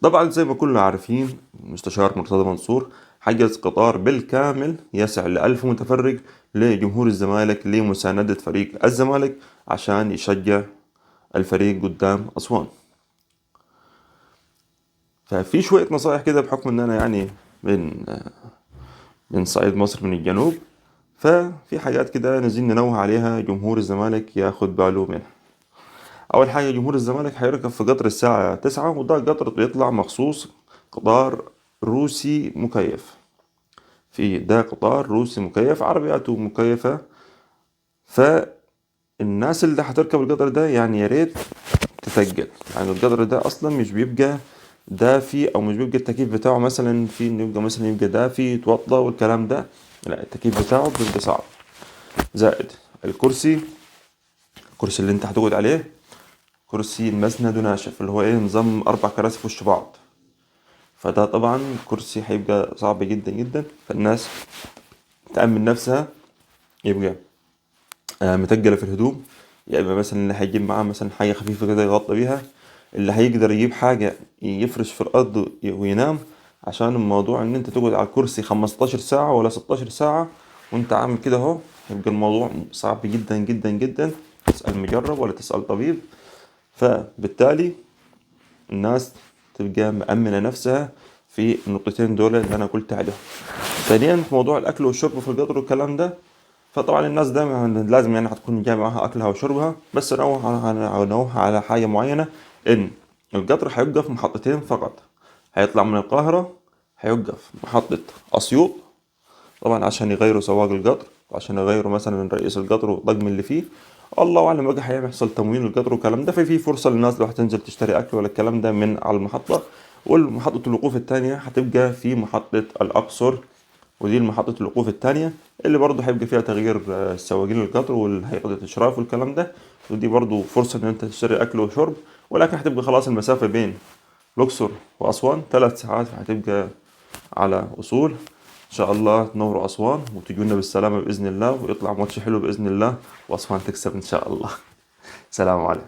طبعا زي ما كلنا عارفين المستشار مرتضى منصور حجز قطار بالكامل يسع ل1000 متفرج لجمهور الزمالك لمساندة فريق الزمالك عشان يشجع الفريق قدام أسوان. ففي شوية نصائح كده بحكم إن أنا يعني من صعيد مصر من الجنوب، ففي حاجات كده نزين ننوه عليها جمهور الزمالك ياخد باله منها. أول حاجة جمهور الزمالك هيركب في قطر الساعة 9، وده قطر بيطلع مخصوص، قطار روسي مكيف. ده قطار روسي مكيف، عربياته مكيفة. فالناس اللي هتركب القطر ده يعني يا ريت تثقل، يعني القطر ده أصلا مش بيبقى دافي، أو مش بيبقى التكييف بتاعه مثلا في إنه يبقى مثلا يبقى دافي يتوضى والكلام ده، لا التكييف بتاعه بيبقى صعب. زائد الكرسي اللي انت هتقعد عليه كرسي مسند وناشف، اللي هو ايه، نظام 4 كراسي في وش بعض. فده طبعا كرسي هيبقى صعب جدا جدا، فالناس تأمن نفسها، يبقى متقلة في الهدوم. يبقى مثلا اللي هيجيب معاه مثلا حاجة خفيفة كده يغطى بيها، اللي هيقدر يجيب حاجة يفرش في الأرض وينام، عشان الموضوع إن أنت تقعد على الكرسي 15 ساعة ولا 16 ساعة وأنت عامل كده أهو، يبقى الموضوع صعب جدا جدا جدا. تسأل مجرب ولا تسأل طبيب. فبالتالي الناس تبقى مأمنة نفسها في النقطتين دول اللي أنا قلت عليهم. ثانيا في موضوع الأكل والشرب في القطر والكلام ده، فطبعا الناس دايما لازم يعني هتكون جاية معاها أكلها وشربها، بس نوه على حاجة معينة، إن القطر هيوقف محطتين فقط. هيطلع من القاهرة هيوقف محطة أسيوط، طبعا عشان يغيروا سواق القطر، وعشان يغيروا مثلا رئيس القطر والطقم اللي فيه. الله أعلم بقى هيحصل تموين القطر والكلام ده، ففي فرصة للناس لو هتنزل تشتري أكل ولا الكلام ده من على المحطة. والمحطة الوقوف التانية هتبقى في محطة الأقصر، ودي محطة الوقوف التانية اللي برضه هيبقى فيها تغيير سواقين القطر والهيئة الإشراف والكلام ده. ودي برضه فرصة إن أنت تشتري أكل وشرب، ولكن هتبقى خلاص المسافة بين الأقصر وأسوان 3 ساعات، فهتبقى على أصول. إن شاء الله تنوروا أسوان وتجونا بالسلامة بإذن الله، ويطلع ماتش حلو بإذن الله، وأسوان تكسب إن شاء الله. سلام عليكم.